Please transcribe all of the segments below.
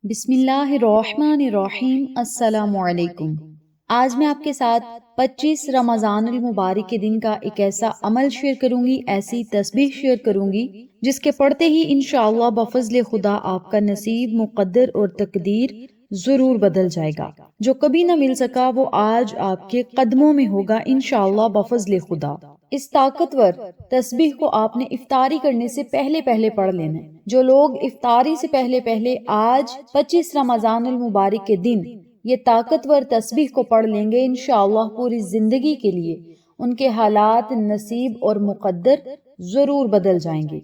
بسم اللہ الرحمن الرحیم۔ السلام علیکم۔ آج میں آپ کے ساتھ 25 رمضان المبارک کے دن کا ایک ایسا عمل شیئر کروں گی، ایسی تسبیح شیئر کروں گی جس کے پڑھتے ہی انشاءاللہ بفضل خدا آپ کا نصیب، مقدر اور تقدیر ضرور بدل جائے گا۔ جو کبھی نہ مل سکا وہ آج آپ کے قدموں میں ہوگا انشاءاللہ بفضل خدا۔ اس طاقتور تسبیح کو آپ نے افطاری کرنے سے پہلے پڑھ لینا ہے۔ جو لوگ افطاری سے پہلے آج 25 رمضان المبارک کے دن یہ طاقتور تسبیح کو پڑھ لیں گے انشاءاللہ پوری زندگی کے لیے ان کے حالات، نصیب اور مقدر ضرور بدل جائیں گے۔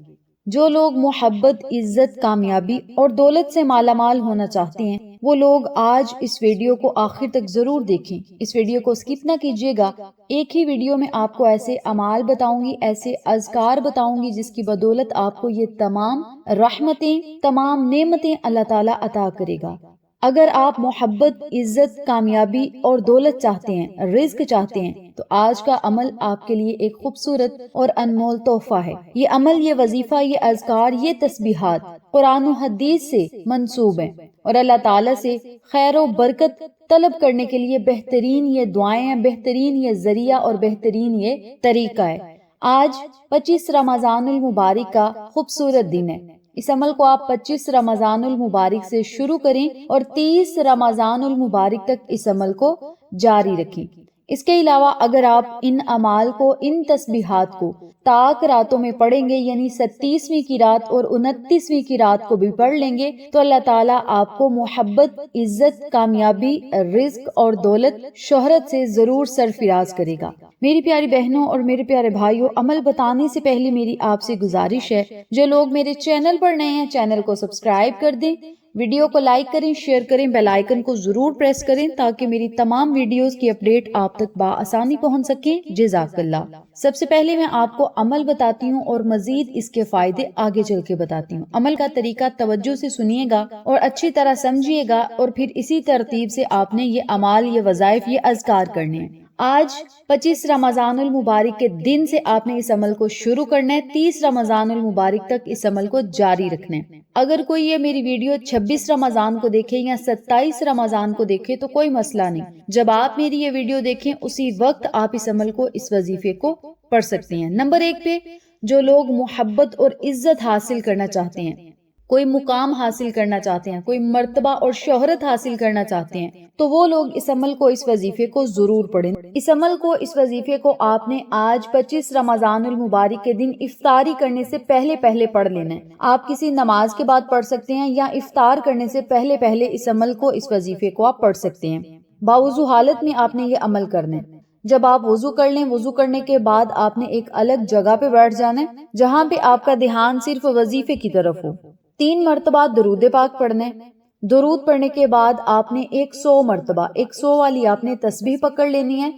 جو لوگ محبت، عزت، کامیابی اور دولت سے مالا مال ہونا چاہتے ہیں وہ لوگ آج اس ویڈیو کو آخر تک ضرور دیکھیں۔ اس ویڈیو کو سکپ نہ کیجیے گا۔ ایک ہی ویڈیو میں آپ کو ایسے اعمال بتاؤں گی، ایسے اذکار بتاؤں گی جس کی بدولت آپ کو یہ تمام رحمتیں، تمام نعمتیں اللہ تعالیٰ عطا کرے گا۔ اگر آپ محبت، عزت، کامیابی اور دولت چاہتے ہیں، رزق چاہتے ہیں تو آج کا عمل آپ کے لیے ایک خوبصورت اور انمول تحفہ ہے۔ یہ عمل، یہ وظیفہ، یہ اذکار، یہ تسبیحات قرآن و حدیث سے منسوب ہیں اور اللہ تعالیٰ سے خیر و برکت طلب کرنے کے لیے بہترین یہ دعائیں ہیں، بہترین یہ ذریعہ اور بہترین یہ طریقہ ہے۔ آج 25 رمضان المبارک کا خوبصورت دن ہے۔ اس عمل کو آپ 25 رمضان المبارک سے شروع کریں اور 30 رمضان المبارک تک اس عمل کو جاری رکھیں۔ اس کے علاوہ اگر آپ ان اعمال کو، ان تسبیحات کو تاک راتوں میں پڑھیں گے، یعنی 37ویں کی رات اور 29ویں کی رات کو بھی پڑھ لیں گے تو اللہ تعالیٰ آپ کو محبت، عزت، کامیابی، رزق اور دولت، شہرت سے ضرور سرفراز کرے گا۔ میری پیاری بہنوں اور میرے پیارے بھائیوں، عمل بتانے سے پہلے میری آپ سے گزارش ہے، جو لوگ میرے چینل پر نئے ہیں چینل کو سبسکرائب کر دیں، ویڈیو کو لائک کریں، شیئر کریں، بیل آئیکن کو ضرور پریس کریں تاکہ میری تمام ویڈیوز کی اپڈیٹ آپ تک بآسانی پہنچ سکیں۔ جزاک اللہ۔ سب سے پہلے میں آپ کو عمل بتاتی ہوں اور مزید اس کے فائدے آگے چل کے بتاتی ہوں۔ عمل کا طریقہ توجہ سے سنیے گا اور اچھی طرح سمجھیے گا اور پھر اسی ترتیب سے آپ نے یہ اعمال، یہ وظائف، یہ اذکار کرنے ہیں۔ آج 25 رمضان المبارک کے دن سے آپ نے اس عمل کو شروع کرنا ہے، 30 رمضان المبارک تک اس عمل کو جاری رکھنا ہے۔ اگر کوئی یہ میری ویڈیو 26 رمضان کو دیکھے یا 27 رمضان کو دیکھے تو کوئی مسئلہ نہیں۔ جب آپ میری یہ ویڈیو دیکھیں اسی وقت آپ اس عمل کو، اس وظیفے کو پڑھ سکتے ہیں۔ نمبر 1 پہ جو لوگ محبت اور عزت حاصل کرنا چاہتے ہیں، کوئی مقام حاصل کرنا چاہتے ہیں، کوئی مرتبہ اور شہرت حاصل کرنا چاہتے ہیں تو وہ لوگ اس عمل کو، اس وظیفے کو ضرور پڑھیں۔ اس عمل کو، اس وظیفے کو آپ نے آج 25 رمضان المبارک کے دن افطاری کرنے سے پہلے پڑھ لینا ہے۔ آپ کسی نماز کے بعد پڑھ سکتے ہیں یا افطار کرنے سے پہلے اس عمل کو، اس وظیفے کو آپ پڑھ سکتے ہیں۔ باوضو حالت میں آپ نے یہ عمل کرنا ہے۔ جب آپ وضو کر لیں، وضو کرنے کے بعد آپ نے ایک الگ جگہ پہ بیٹھ جانا ہے جہاں پہ آپ کا دھیان صرف وظیفے کی طرف ہو۔ 3 مرتبہ درود پاک پڑھنا ہے۔ درود پڑھنے کے بعد آپ نے 100 مرتبہ 100 والی آپ نے تسبیح پکڑ لینی ہے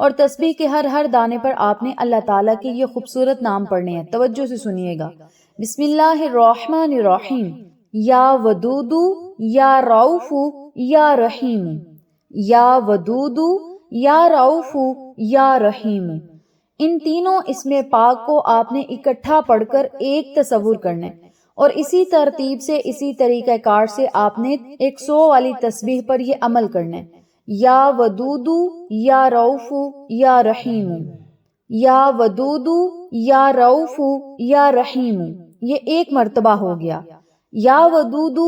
اور تسبیح کے ہر دانے پر آپ نے اللہ تعالیٰ کے یہ خوبصورت نام پڑھنے ہیں۔ توجہ سے سنیے گا۔ بسم اللہ الرحمن الرحیم، یا ودود، یا رؤوف، یا رحیم، یا ودود، یا رؤوف، یا رحیم۔ ان تینوں اسم پاک کو آپ نے اکٹھا پڑھ کر ایک تصور کرنا ہے اور اسی ترتیب سے، اسی طریقہ کار سے آپ نے 100 والی تسبیح پر یہ عمل کرنا ہے۔ یا ودود، یا رؤوف، یا رحیم، یا ودود، یا رؤوف، یا رحیم۔ یہ ایک مرتبہ ہو گیا۔ یا ودود،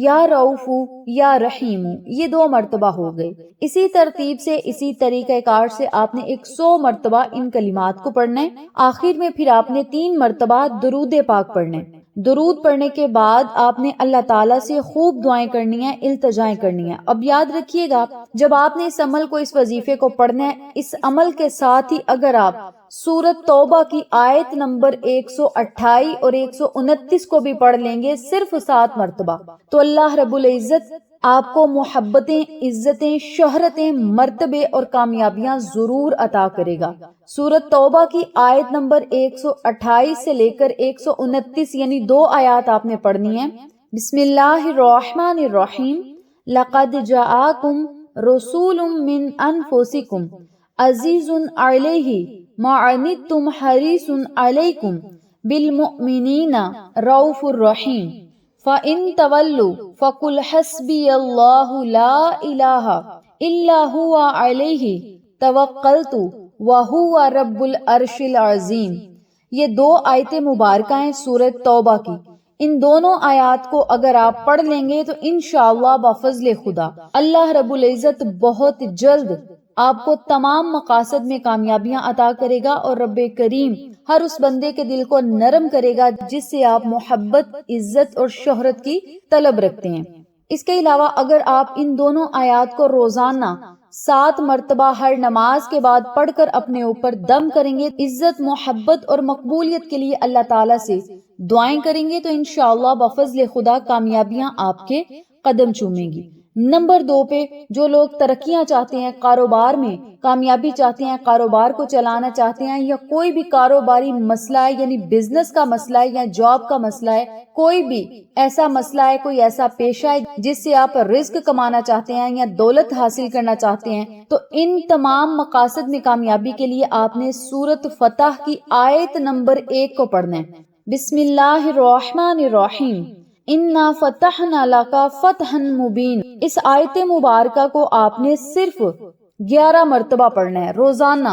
یا رؤوف، یا رحیم، یہ 2 مرتبہ ہو گئے۔ اسی ترتیب سے، اسی طریقہ کار سے آپ نے 100 مرتبہ ان کلمات کو پڑھنا ہے۔ آخر میں پھر آپ نے 3 مرتبہ درود پاک پڑھنا ہے۔ درود پڑھنے کے بعد آپ نے اللہ تعالیٰ سے خوب دعائیں کرنی ہیں، التجائیں کرنی ہیں۔ اب یاد رکھیے گا، جب آپ نے اس عمل کو، اس وظیفے کو پڑھنا ہے، اس عمل کے ساتھ ہی اگر آپ سورۃ توبہ کی آیت نمبر 128 اور 129 کو بھی پڑھ لیں گے صرف 7 مرتبہ تو اللہ رب العزت آپ کو محبتیں، عزتیں، شہرتیں، مرتبے اور کامیابیاں ضرور عطا کرے گا۔ سورۃ توبہ کی آیت نمبر 128 سے لے کر 129 یعنی 2 آیات آپ نے پڑھنی ہیں۔ بسم اللہ الرحمن الرحیم، لقد جاءکم رسول من انفسکم عزیز علیہ ما عنتم حریص علیکم بالمؤمنین رؤوف الرحیم فَإِن تَوَلُّوا فَقُلْ حَسْبِيَ اللَّهُ لَا إِلَٰهَ إِلَّا هُوَ عَلَيْهِ توکلت وَهُوَ رَبُّ الْعَرْشِ الْعَظِيمِ۔ یہ دو آیتیں مبارکہ ہیں سورۃ توبہ کی۔ ان دونوں آیات کو اگر آپ پڑھ لیں گے تو انشاءاللہ بفضل خدا اللہ رب العزت بہت جلد آپ کو تمام مقاصد میں کامیابیاں عطا کرے گا، اور رب کریم ہر اس بندے کے دل کو نرم کرے گا جس سے آپ محبت، عزت اور شہرت کی طلب رکھتے ہیں۔ اس کے علاوہ اگر آپ ان دونوں آیات کو روزانہ 7 مرتبہ ہر نماز کے بعد پڑھ کر اپنے اوپر دم کریں گے، عزت، محبت اور مقبولیت کے لیے اللہ تعالیٰ سے دعائیں کریں گے، تو انشاءاللہ بفضل خدا کامیابیاں آپ کے قدم چومیں گی۔ نمبر 2 پہ جو لوگ ترقیاں چاہتے ہیں، کاروبار میں کامیابی چاہتے ہیں، کاروبار کو چلانا چاہتے ہیں، یا کوئی بھی کاروباری مسئلہ ہے، یعنی بزنس کا مسئلہ ہے یا جاب کا مسئلہ ہے، کوئی بھی ایسا مسئلہ ہے، کوئی ایسا پیشہ ہے جس سے آپ رزق کمانا چاہتے ہیں یا دولت حاصل کرنا چاہتے ہیں، تو ان تمام مقاصد میں کامیابی کے لیے آپ نے سورۃ فتح کی آیت نمبر 1 کو پڑھنا ہے۔ بسم اللہ الرحمن الرحیم، اِنَّا فَتَحْنَا لَكَ فَتْحًا مُبِينًا۔ اس آیت مبارکہ کو آپ نے صرف 11 مرتبہ پڑھنا ہے روزانہ۔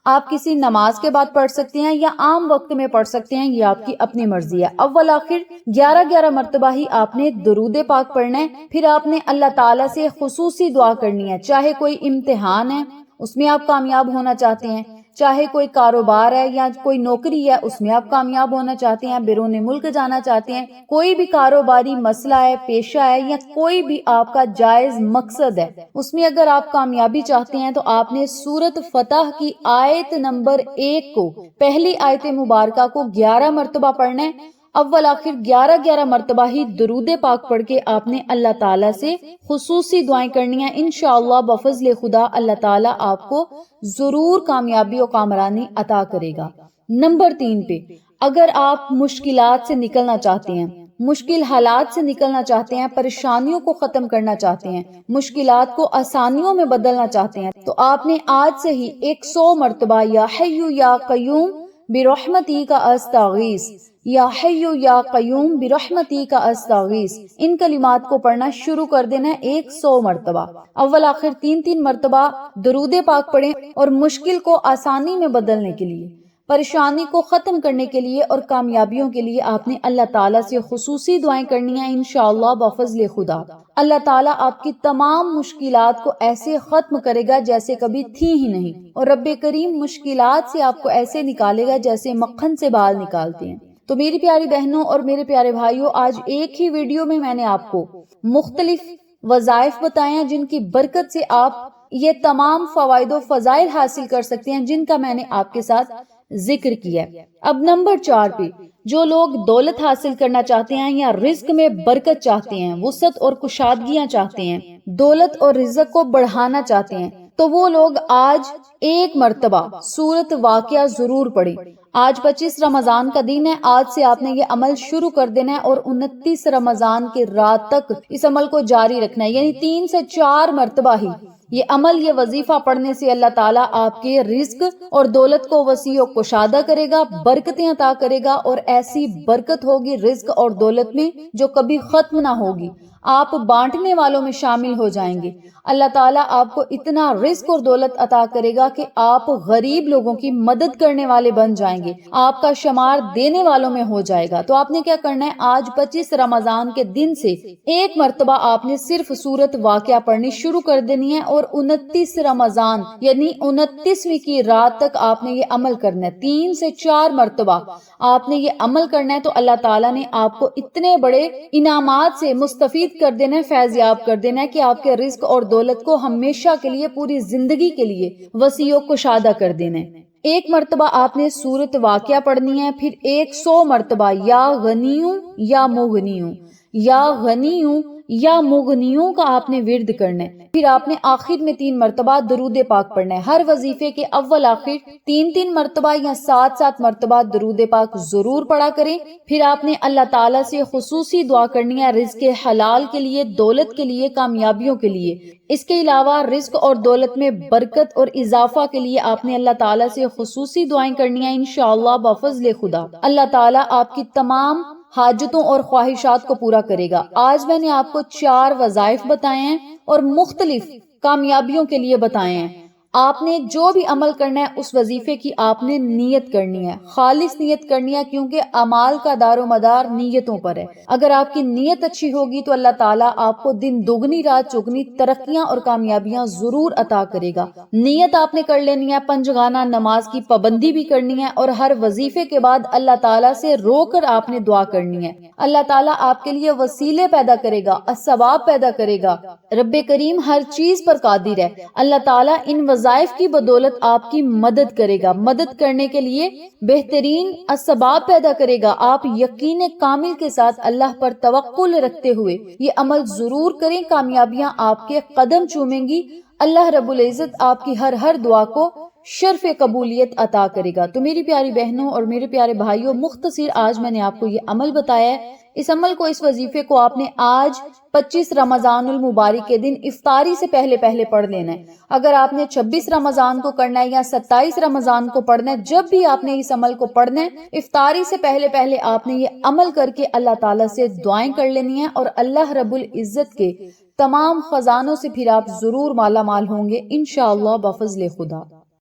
آپ کسی نماز کے بعد پڑھ سکتے ہیں یا عام وقت میں پڑھ سکتے ہیں، یہ آپ کی اپنی مرضی ہے۔ اول آخر 11 مرتبہ ہی آپ نے درود پاک پڑھنا ہے۔ پھر آپ نے اللہ تعالیٰ سے خصوصی دعا کرنی ہے، چاہے کوئی امتحان ہے اس میں آپ کامیاب ہونا چاہتے ہیں، چاہے کوئی کاروبار ہے یا کوئی نوکری ہے اس میں آپ کامیاب ہونا چاہتے ہیں، بیرون ملک جانا چاہتے ہیں، کوئی بھی کاروباری مسئلہ ہے، پیشہ ہے، یا کوئی بھی آپ کا جائز مقصد ہے، اس میں اگر آپ کامیابی چاہتے ہیں تو آپ نے سورۃ فتح کی آیت نمبر 1 کو، پہلی آیت مبارکہ کو 11 مرتبہ پڑھنا ہے۔ اول آخر 11 مرتبہ ہی درود پاک پڑھ کے آپ نے اللہ تعالیٰ سے خصوصی دعائیں کرنی ہیں۔ انشاءاللہ بفضل خدا اللہ تعالیٰ آپ کو ضرور کامیابی و کامرانی عطا کرے گا۔ نمبر 3 پہ اگر آپ مشکلات سے نکلنا چاہتے ہیں، مشکل حالات سے نکلنا چاہتے ہیں، پریشانیوں کو ختم کرنا چاہتے ہیں، مشکلات کو آسانیوں میں بدلنا چاہتے ہیں، تو آپ نے آج سے ہی 100 مرتبہ یا حی یا قیوم برحمتی کا استغیث، یا حی یا قیوم برحمتی کا استغیث، ان کلمات کو پڑھنا شروع کر دینا ہے 100 مرتبہ۔ اول آخر 3 مرتبہ درود پاک پڑھیں، اور مشکل کو آسانی میں بدلنے کے لیے، پریشانی کو ختم کرنے کے لیے اور کامیابیوں کے لیے آپ نے اللہ تعالیٰ سے خصوصی دعائیں کرنی ہیں۔ انشاءاللہ بفضل خدا اللہ تعالیٰ آپ کی تمام مشکلات کو ایسے ختم کرے گا جیسے کبھی تھی ہی نہیں، اور رب کریم مشکلات سے آپ کو ایسے نکالے گا جیسے مکھن سے بال نکالتے ہیں۔ تو میری پیاری بہنوں اور میرے پیارے بھائیوں، آج ایک ہی ویڈیو میں نے آپ کو مختلف وظائف بتائے ہیں جن کی برکت سے آپ یہ تمام فوائد و فضائل حاصل کر سکتے ہیں جن کا میں نے آپ کے ساتھ ذکر کیا۔ اب نمبر 4 پہ جو لوگ دولت حاصل کرنا چاہتے ہیں یا رزق میں برکت چاہتے ہیں، وسعت اور کشادگیاں چاہتے ہیں، دولت اور رزق کو بڑھانا چاہتے ہیں، تو وہ لوگ آج 1 مرتبہ سورۃ واقعہ ضرور پڑھیں۔ آج 25 رمضان کا دن ہے، آج سے آپ نے یہ عمل شروع کر دینا ہے اور 29 رمضان کی رات تک اس عمل کو جاری رکھنا ہے، یعنی 3 سے 4 مرتبہ ہی یہ عمل، یہ وظیفہ پڑھنے سے اللہ تعالیٰ آپ کے رزق اور دولت کو وسیع و کشادہ کرے گا، برکتیں عطا کرے گا، اور ایسی برکت ہوگی رزق اور دولت میں جو کبھی ختم نہ ہوگی۔ آپ بانٹنے والوں میں شامل ہو جائیں گے۔ اللہ تعالیٰ آپ کو اتنا رزق اور دولت عطا کرے گا کہ آپ غریب لوگوں کی مدد کرنے والے بن جائیں گے، آپ کا شمار دینے والوں میں ہو جائے گا۔ تو آپ نے کیا کرنا ہے، آج 25 رمضان کے دن سے 1 مرتبہ آپ نے صرف سورۃ واقعہ پڑھنی شروع کر دینی ہے، اور 29 رمضان یعنی 29ویں کی رات تک آپ نے یہ عمل کرنا ہے۔ 3 سے 4 مرتبہ آپ نے یہ عمل کرنا ہے، تو اللہ تعالیٰ نے آپ کو اتنے بڑے انعامات سے مستفید کر دینا ہے، فیض یاب کر دینا ہے کہ آپ کے رزق اور دولت کو ہمیشہ کے لیے، پوری زندگی کے لیے وسیع و کشادہ کر دینا ہے۔ 1 مرتبہ آپ نے سورۃ واقعہ پڑھنی ہے، پھر 100 مرتبہ یا غنیوں یا مغنیوں، یا غنیوں یا مغنیوں کا آپ نے ورد کرنا ہے۔ پھر آپ نے آخر میں 3 مرتبہ درود پاک پڑھنا ہے۔ ہر وظیفے کے اول آخر 3 مرتبہ یا 7 مرتبہ درود پاک ضرور پڑھا کریں۔ پھر آپ نے اللہ تعالیٰ سے خصوصی دعا کرنی ہے رزق حلال کے لیے، دولت کے لیے، کامیابیوں کے لیے۔ اس کے علاوہ رزق اور دولت میں برکت اور اضافہ کے لیے آپ نے اللہ تعالیٰ سے خصوصی دعائیں کرنی ہیں۔ انشاءاللہ بفضل خدا اللہ تعالیٰ آپ کی تمام حاجتوں اور خواہشات کو پورا کرے گا۔ آج میں نے آپ کو 4 وظائف بتائے ہیں اور مختلف کامیابیوں کے لیے بتائے ہیں۔ آپ نے جو بھی عمل کرنا ہے اس وظیفے کی آپ نے نیت کرنی ہے، خالص نیت کرنی ہے، کیونکہ اعمال کا دار و مدار نیتوں پر ہے۔ اگر آپ کی نیت اچھی ہوگی تو اللہ تعالیٰ آپ کو دن دگنی رات چگنی ترقیاں اور کامیابیاں ضرور عطا کرے گا۔ نیت آپ نے کر لینی ہے، پنجگانہ نماز کی پابندی بھی کرنی ہے، اور ہر وظیفے کے بعد اللہ تعالیٰ سے رو کر آپ نے دعا کرنی ہے۔ اللہ تعالیٰ آپ کے لیے وسیلے پیدا کرے گا، الثواب پیدا کرے گا۔ رب کریم ہر چیز پر قادر ہے۔ اللہ تعالیٰ ان وظائف کی بدولت آپ کی مدد کرے گا، مدد کرنے کے لیے بہترین اسباب پیدا کرے گا۔ آپ یقین کامل کے ساتھ اللہ پر توکل رکھتے ہوئے یہ عمل ضرور کریں، کامیابیاں آپ کے قدم چومیں گی۔ اللہ رب العزت آپ کی ہر دعا کو شرف قبولیت عطا کرے گا۔ تو میری پیاری بہنوں اور میرے پیارے بھائیوں، مختصر آج میں نے آپ کو یہ عمل بتایا ہے۔ اس عمل کو، اس وظیفے کو آپ نے آج 25 رمضان المبارک کے دن افطاری سے پہلے پڑھ لینا ہے۔ اگر آپ نے 26 رمضان کو کرنا ہے یا 27 رمضان کو پڑھنا ہے، جب بھی آپ نے اس عمل کو پڑھنا ہے، افطاری سے پہلے آپ نے یہ عمل کر کے اللہ تعالیٰ سے دعائیں کر لینی ہیں، اور اللہ رب العزت کے تمام خزانوں سے پھر آپ ضرور مالا مال ہوں گے انشاءاللہ بفضل خدا۔